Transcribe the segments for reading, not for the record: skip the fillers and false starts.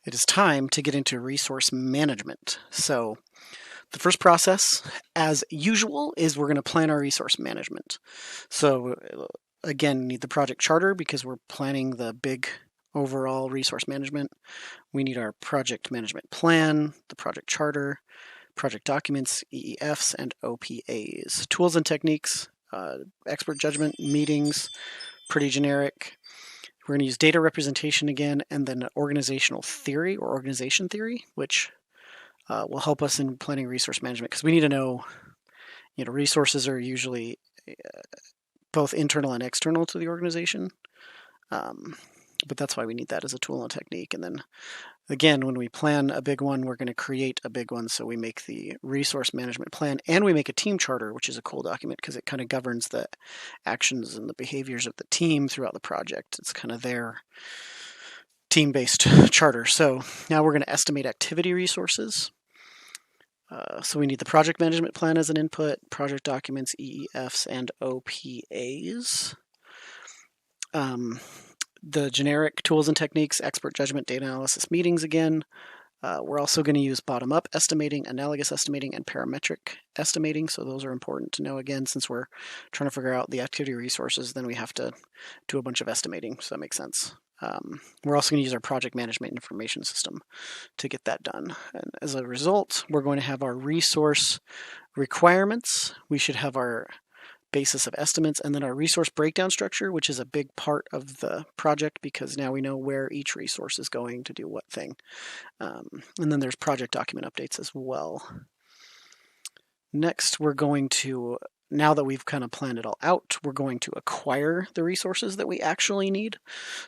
It is time to get into resource management. So the first process, as usual, is we're going to plan our resource management. So again, need the project charter because we're planning the big overall resource management. We need our project management plan, the project charter, project documents, EEFs, and OPAs. Tools and techniques, expert judgment, meetings, pretty generic. We're going to use data representation again, and then organizational theory or organization theory, which will help us in planning resource management because we need to know, resources are usually both internal and external to the organization. But that's why we need that as a tool and technique. And then again, when we plan a big one, we're going to create a big one. So we make the resource management plan and we make a team charter, which is a cool document because it kind of governs the actions and the behaviors of the team throughout the project. It's kind of their team-based charter. So now we're going to estimate activity resources. So we need the project management plan as an input, project documents, EEFs, and OPAs. The generic tools and techniques, expert judgment, data analysis, meetings again. We're also going to use bottom-up estimating, analogous estimating, and parametric estimating. So those are important to know again, since we're trying to figure out the activity resources, then we have to do a bunch of estimating. So that makes sense. We're also going to use our project management information system to get that done. And as a result, we're going to have our resource requirements. We should have our basis of estimates, and then our resource breakdown structure, which is a big part of the project because now we know where each resource is going to do what thing. And then there's project document updates as well. Next, we're going to, now that we've kind of planned it all out, we're going to acquire the resources that we actually need.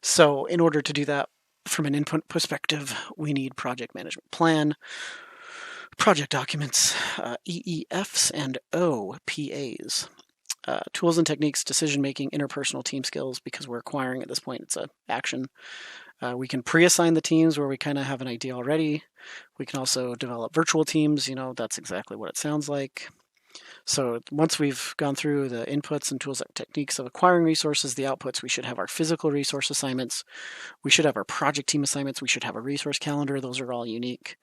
So in order to do that from an input perspective, we need project management plan, project documents, EEFs, and OPAs. Tools and techniques, decision-making, interpersonal team skills, because we're acquiring at this point, it's an action. We can pre-assign the teams where we kind of have an idea already. We can also develop virtual teams, that's exactly what it sounds like. So once we've gone through the inputs and tools and techniques of acquiring resources, the outputs, we should have our physical resource assignments. We should have our project team assignments. We should have a resource calendar. Those are all unique.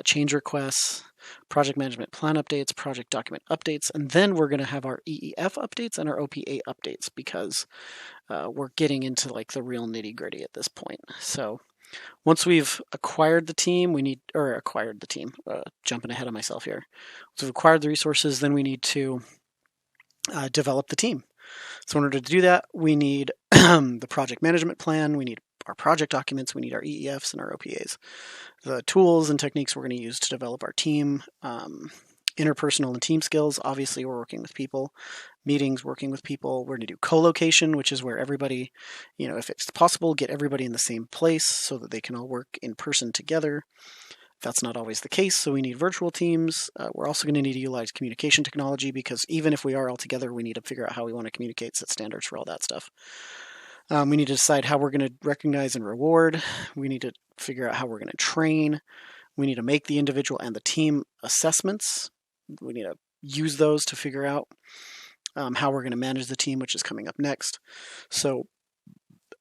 Change requests, project management plan updates, project document updates, and then we're going to have our EEF updates and our OPA updates because we're getting into like the real nitty-gritty at this point. So once we've acquired the team, jumping ahead of myself here. Once we've acquired the resources, then we need to develop the team. So in order to do that, we need the project management plan, we need our project documents, we need our EEFs and our OPAs. The tools and techniques we're going to use to develop our team, interpersonal and team skills, obviously we're working with people, meetings, working with people. We're going to do co-location, which is where everybody, if it's possible, get everybody in the same place so that they can all work in person together. That's not always the case, so we need virtual teams. We're also going to need to utilize communication technology because even if we are all together, we need to figure out how we want to communicate, set standards for all that stuff. We need to decide how we're going to recognize and reward. We need to figure out how we're going to train. We need to make the individual and the team assessments. We need to use those to figure out how we're going to manage the team, which is coming up next. So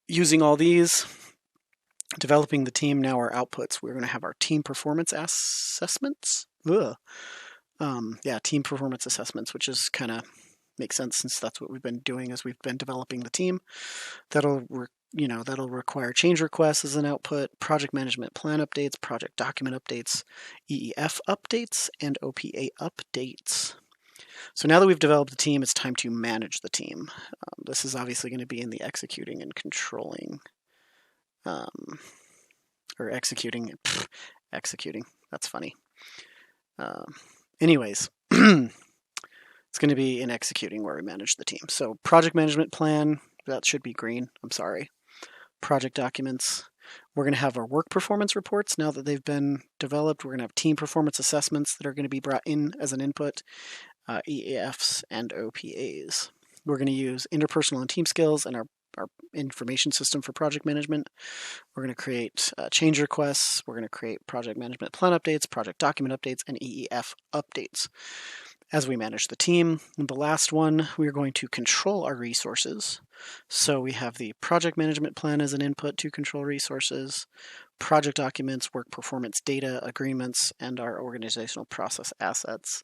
using all these, developing the team, now our outputs, we're going to have our team performance assessments. Team performance assessments, which is kind of makes sense since that's what we've been doing as we've been developing the team. That'll require change requests as an output, project management plan updates, project document updates, EEF updates, and OPA updates. So now that we've developed the team, it's time to manage the team. This is obviously going to be in the executing and controlling, executing, that's funny. Anyways, it's going to be in executing where we manage the team. So project management plan, that should be green, I'm sorry. Project documents. We're going to have our work performance reports now that they've been developed. We're going to have team performance assessments that are going to be brought in as an input, EAFs and OPAs. We're going to use interpersonal and team skills and our information system for project management. We're going to create change requests. We're going to create project management plan updates, project document updates, and EEF updates. as we manage the team. And the last one, we are going to control our resources. So we have the project management plan as an input to control resources, project documents, work performance data, agreements, and our organizational process assets.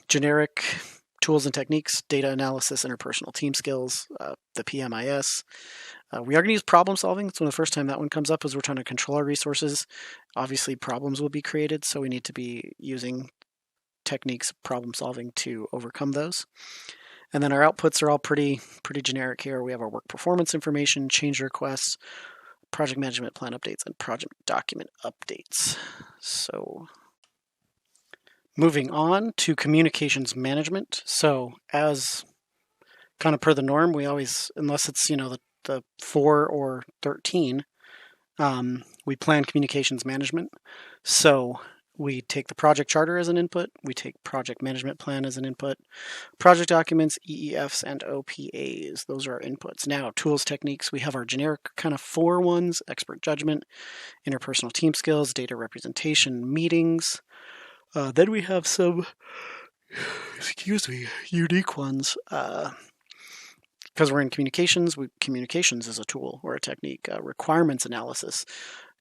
Generic tools and techniques, data analysis, interpersonal team skills, the PMIS. We are going to use problem solving. It's one of the first time that one comes up as we're trying to control our resources. Obviously, problems will be created, so we need to be using techniques, problem solving to overcome those. And then our outputs are all pretty generic here. We have our work performance information, change requests, project management plan updates, and project document updates. So moving on to communications management. So as kind of per the norm, we always, unless it's, the 4 or 13, we plan communications management. So we take the project charter as an input, we take project management plan as an input, project documents, EEFs, and OPAs. Those are our inputs. Now, tools, techniques, we have our generic kind of 4 ones, expert judgment, interpersonal team skills, data representation, meetings. Then we have some, unique ones. Because we're in communications, communications is a tool or a technique. Requirements analysis,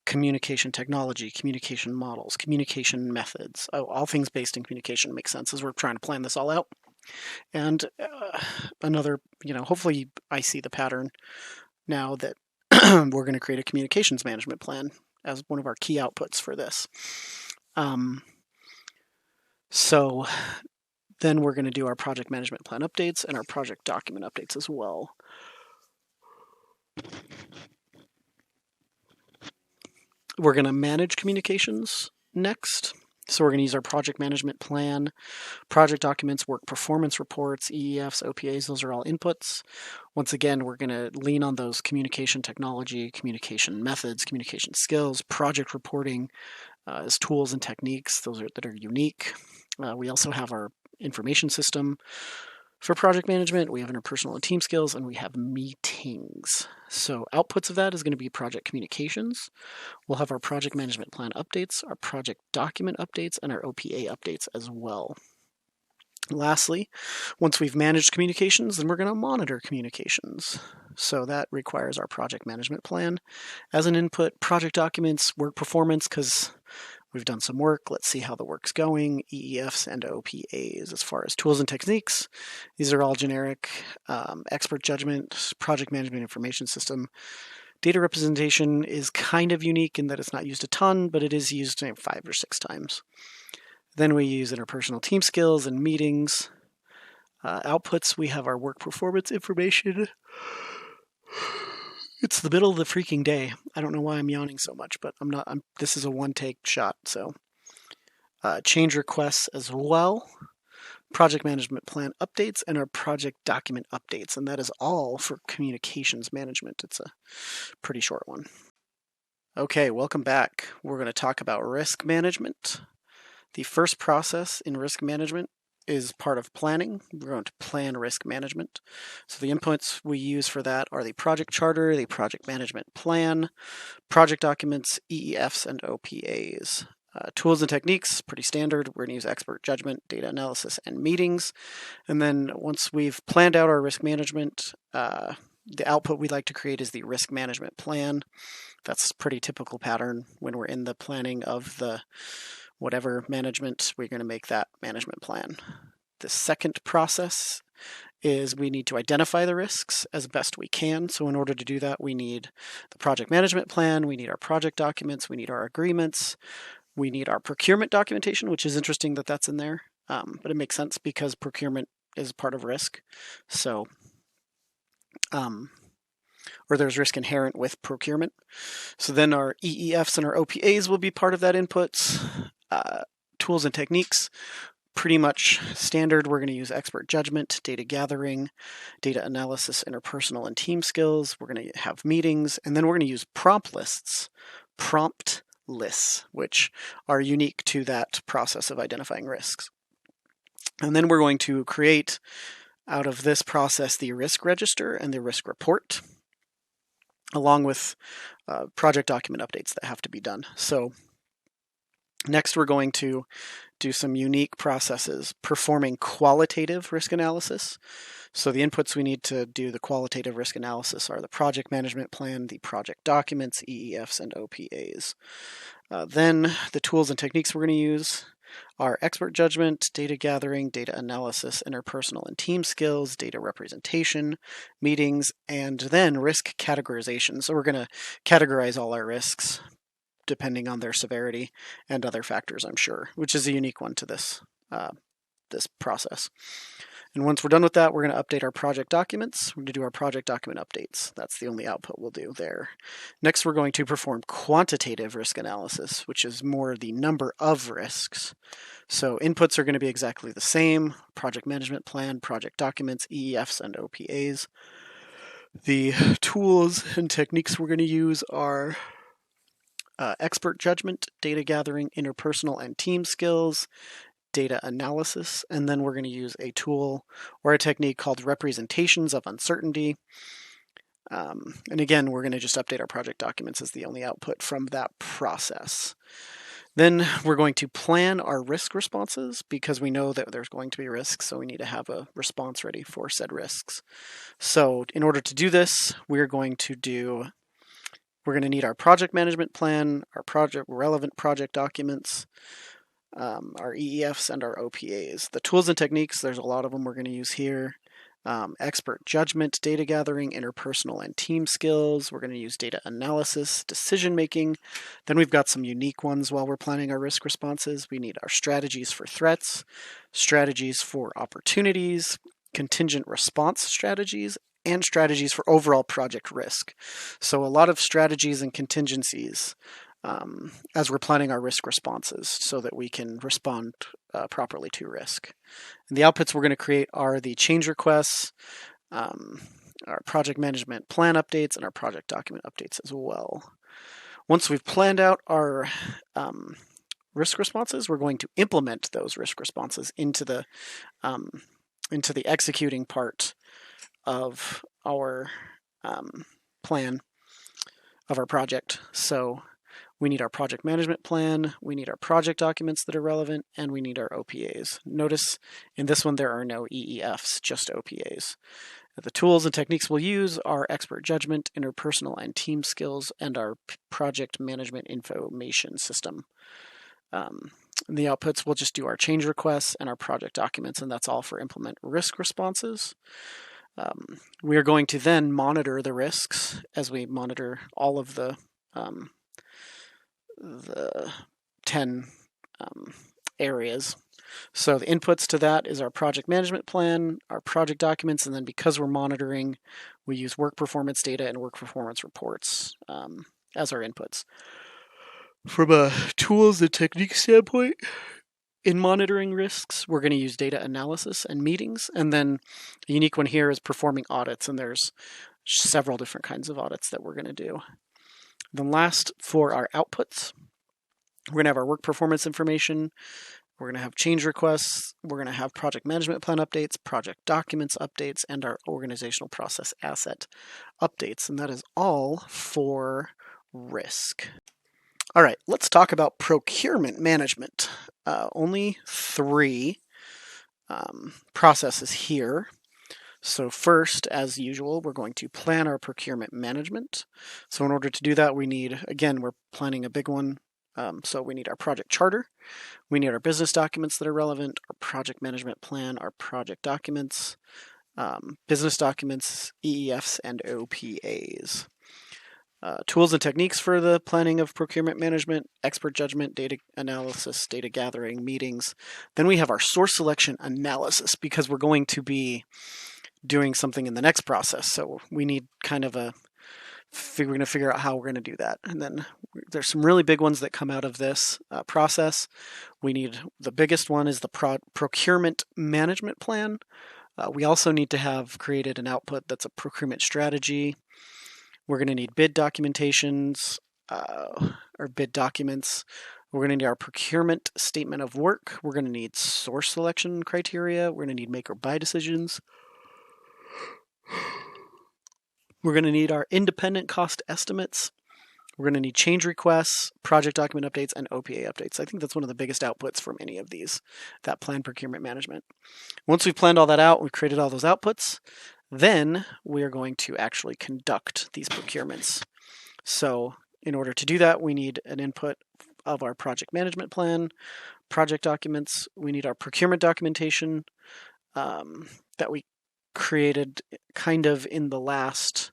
communication technology, communication models, communication methods. All things based in communication makes sense as we're trying to plan this all out. And another, hopefully I see the pattern now that we're going to create a communications management plan as one of our key outputs for this. So then we're going to do our project management plan updates and our project document updates as well. We're going to manage communications next. So we're going to use our project management plan, project documents, work performance reports, EEFs, OPAs. Those are all inputs. Once again, we're going to lean on those communication technology, communication methods, communication skills, project reporting as tools and techniques. Those that are unique. We also have our information system for project management. We have interpersonal and team skills, and we have meetings. So outputs of that is going to be project communications. We'll have our project management plan updates, our project document updates, and our OPA updates as well. Lastly, once we've managed communications, then we're going to monitor communications. So that requires our project management plan as an input, project documents, work performance, because we've done some work. Let's see how the work's going. EEFs and OPAs. As far as tools and techniques, these are all generic. Expert judgment, project management information system. Data representation is kind of unique in that it's not used a ton, but it is used 5 or 6 times. Then we use interpersonal team skills and meetings. Outputs, we have our work performance information. It's the middle of the freaking day. I don't know why I'm yawning so much, but this is a one-take shot, so. Change requests as well. Project management plan updates and our project document updates, and that is all for communications management. It's a pretty short one. Okay, welcome back. We're going to talk about risk management. The first process in risk management is part of planning. We're going to plan risk management. So the inputs we use for that are the project charter, the project management plan, project documents, EEFs, and OPAs. Tools and techniques, pretty standard. We're going to use expert judgment, data analysis, and meetings. And then once we've planned out our risk management, the output we'd like to create is the risk management plan. That's a pretty typical pattern when we're in the planning of the whatever management, we're going to make that management plan. The second process is we need to identify the risks as best we can. So in order to do that, we need the project management plan, we need our project documents, we need our agreements, we need our procurement documentation, which is interesting that that's in there, but it makes sense because procurement is part of risk. So, or there's risk inherent with procurement. So then our EEFs and our OPAs will be part of that inputs. Tools and techniques, pretty much standard. We're going to use expert judgment, data gathering, data analysis, interpersonal and team skills. We're going to have meetings, and then we're going to use prompt lists, which are unique to that process of identifying risks. And then we're going to create out of this process the risk register and the risk report, along with project document updates that have to be done. So Next, we're going to do some unique processes, performing qualitative risk analysis. So the inputs we need to do the qualitative risk analysis are the project management plan, the project documents, EEFs, and OPAs. Then the tools and techniques we're going to use are expert judgment, data gathering, data analysis, interpersonal and team skills, data representation, meetings, and then risk categorization. So we're going to categorize all our risks depending on their severity and other factors, I'm sure, which is a unique one to this process. And once we're done with that, we're going to update our project documents. We're going to do our project document updates. That's the only output we'll do there. Next, we're going to perform quantitative risk analysis, which is more the number of risks. So inputs are going to be exactly the same: project management plan, project documents, EEFs, and OPAs. The tools and techniques we're going to use are expert judgment, data gathering, interpersonal and team skills, data analysis, and then we're going to use a tool or a technique called representations of uncertainty. And again, we're going to just update our project documents as the only output from that process. Then we're going to plan our risk responses because we know that there's going to be risks, so we need to have a response ready for said risks. So in order to do this, we're going to need our project management plan, our relevant project documents, our EEFs, and our OPAs. The tools and techniques, there's a lot of them we're going to use here. Expert judgment, data gathering, interpersonal and team skills. We're going to use data analysis, decision making. Then we've got some unique ones while we're planning our risk responses. We need our strategies for threats, strategies for opportunities, contingent response strategies, and strategies for overall project risk. So a lot of strategies and contingencies as we're planning our risk responses so that we can respond properly to risk. And the outputs we're going to create are the change requests, our project management plan updates, and our project document updates as well. Once we've planned out our risk responses, we're going to implement those risk responses into the executing part of our plan of our project. So we need our project management plan, we need our project documents that are relevant, and we need our OPAs. Notice in this one there are no EEFs, just OPAs. The tools and techniques we'll use are expert judgment, interpersonal and team skills, and our project management information system. In the outputs, we'll just do our change requests and our project documents, and that's all for implement risk responses. We are going to then monitor the risks as we monitor all of the 10 areas. So the inputs to that is our project management plan, our project documents, and then because we're monitoring, we use work performance data and work performance reports as our inputs. From a tools and techniques standpoint, in monitoring risks, we're going to use data analysis and meetings, and then the unique one here is performing audits, and there's several different kinds of audits that we're going to do. Then last, for our outputs, we're going to have our work performance information, we're going to have change requests, we're going to have project management plan updates, project documents updates, and our organizational process asset updates, and that is all for risk. All right, let's talk about procurement management. Only 3 processes here. So first, as usual, we're going to plan our procurement management. So in order to do that, we need, again, we're planning a big one. So we need our project charter. We need our business documents that are relevant, our project management plan, our project documents, business documents, EEFs, and OPAs. Tools and techniques for the planning of procurement management, expert judgment, data analysis, data gathering, meetings. Then we have our source selection analysis because we're going to be doing something in the next process. So we need kind of we're going to figure out how we're going to do that. And then there's some really big ones that come out of this process. The biggest one is the procurement management plan. We also need to have created an output that's a procurement strategy. We're going to need bid documentations or bid documents. We're going to need our procurement statement of work. We're going to need source selection criteria. We're going to need make or buy decisions. We're going to need our independent cost estimates. We're going to need change requests, project document updates, and OPA updates. I think that's one of the biggest outputs from any of these, that planned procurement management. Once we've planned all that out, we've created all those outputs, then we're going to actually conduct these procurements. So in order to do that, we need an input of our project management plan, project documents. We need our procurement documentation that we created kind of in the last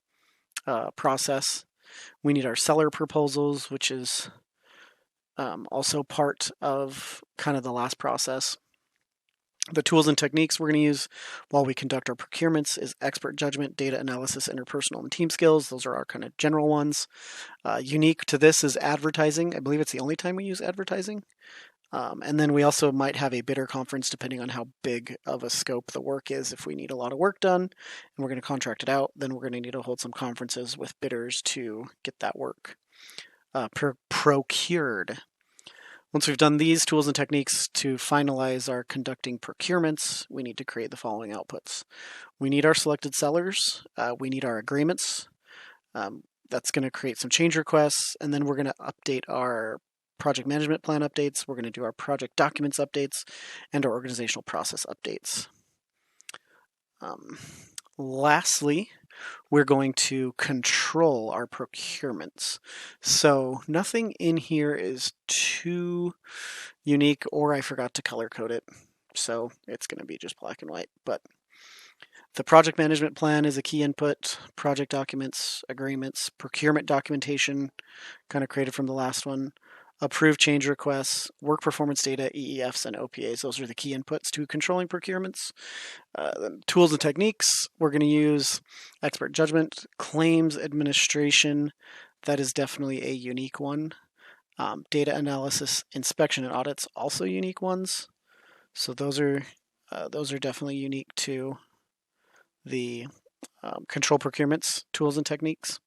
process. We need our seller proposals, which is also part of kind of the last process. The tools and techniques we're going to use while we conduct our procurements is expert judgment, data analysis, interpersonal, and team skills. Those are our kind of general ones. Unique to this is advertising. I believe it's the only time we use advertising. And then we also might have a bidder conference depending on how big of a scope the work is. If we need a lot of work done and we're going to contract it out, then we're going to need to hold some conferences with bidders to get that work procured. Once we've done these tools and techniques to finalize our conducting procurements, we need to create the following outputs. We need our selected sellers. We need our agreements. That's going to create some change requests, and then we're going to update our project management plan updates. We're going to do our project documents updates and our organizational process updates. Lastly, we're going to control our procurements. So nothing in here is too unique, or I forgot to color code it. So it's going to be just black and white. But the project management plan is a key input, project documents, agreements, procurement documentation, kind of created from the last one, approved change requests, work performance data, EEFs, and OPAs. Those are the key inputs to controlling procurements. Tools and techniques, we're going to use expert judgment, claims administration. That is definitely a unique one. Data analysis, inspection, and audits, also unique ones. So those are definitely unique to the control procurements, tools and techniques.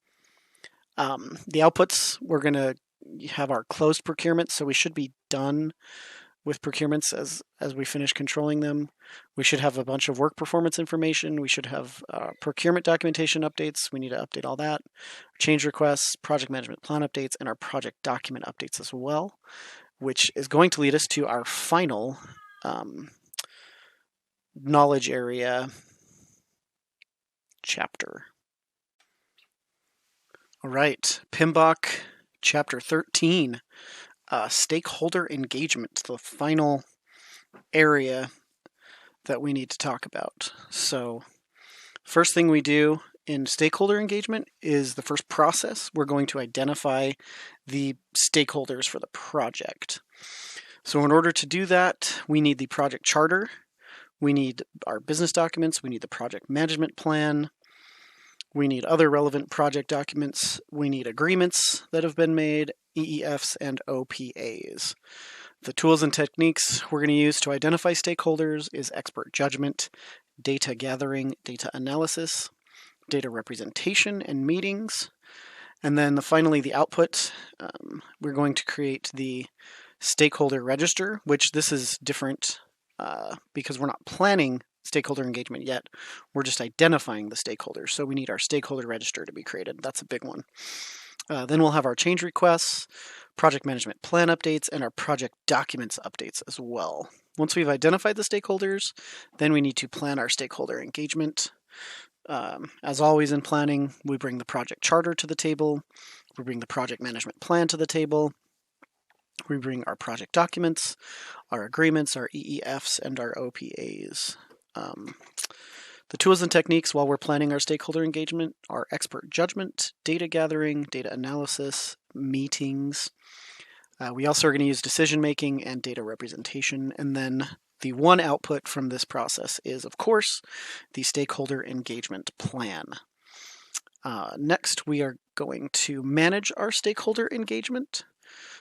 The outputs, we're going to have our closed procurements, so we should be done with procurements as we finish controlling them. We should have a bunch of work performance information. We should have procurement documentation updates. We need to update all that. Change requests, project management plan updates, and our project document updates as well, which is going to lead us to our final knowledge area chapter. All right, PMBOK Chapter 13, Stakeholder Engagement, the final area that we need to talk about. So first thing we do in stakeholder engagement is the first process. We're going to identify the stakeholders for the project. So in order to do that, we need the project charter, we need our business documents, we need the project management plan, we need other relevant project documents. We need agreements that have been made, EEFs, and OPAs. The tools and techniques we're going to use to identify stakeholders is expert judgment, data gathering, data analysis, data representation and meetings. And then finally the output, we're going to create the stakeholder register, which this is different because we're not planning stakeholder engagement yet. We're just identifying the stakeholders. So we need our stakeholder register to be created. That's a big one. Then we'll have our change requests, project management plan updates, and our project documents updates as well. Once we've identified the stakeholders, then we need to plan our stakeholder engagement. As always in planning, we bring the project charter to the table. We bring the project management plan to the table. We bring our project documents, our agreements, our EEFs, and our OPAs. The tools and techniques while we're planning our stakeholder engagement are expert judgment, data gathering, data analysis, meetings. We also are going to use decision making and data representation. And then the one output from this process is, of course, the stakeholder engagement plan. Next, we are going to manage our stakeholder engagement.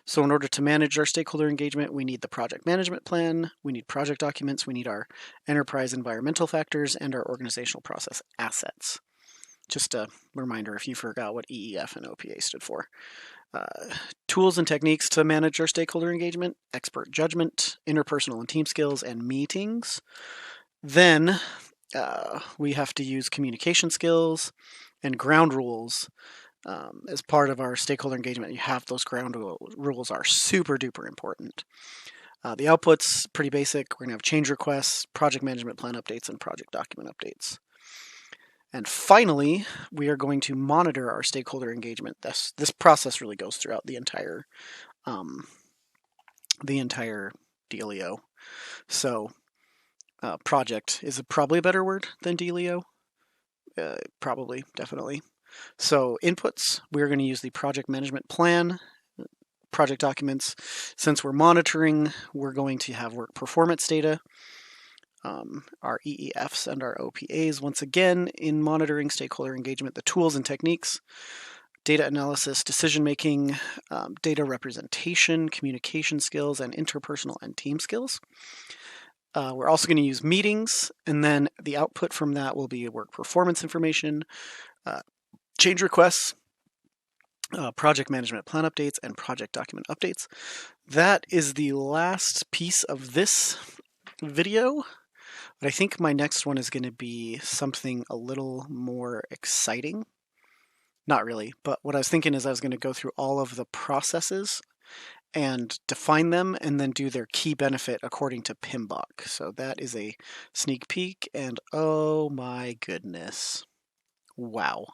So in order to manage our stakeholder engagement, we need the project management plan, we need project documents, we need our enterprise environmental factors, and our organizational process assets. Just a reminder if you forgot what EEF and OPA stood for. Tools and techniques to manage our stakeholder engagement, expert judgment, interpersonal and team skills, and meetings. Then we have to use communication skills and ground rules as part of our stakeholder engagement, you have those ground rules are super duper important. The output's pretty basic. We're going to have change requests, project management plan updates, and project document updates. And finally, we are going to monitor our stakeholder engagement. This process really goes throughout the entire DLEO. So project is probably a better word than DLEO. Probably, definitely. So inputs, we're going to use the project management plan, project documents. Since we're monitoring, we're going to have work performance data, our EEFs and our OPAs. Once again, in monitoring stakeholder engagement, the tools and techniques, data analysis, decision making, data representation, communication skills, and interpersonal and team skills. We're also going to use meetings, and then the output from that will be work performance information, change requests, project management plan updates, and project document updates. That is the last piece of this video. But I think my next one is going to be something a little more exciting. Not really, but what I was thinking is I was going to go through all of the processes and define them and then do their key benefit according to PMBOK. So that is a sneak peek, and oh my goodness. Wow.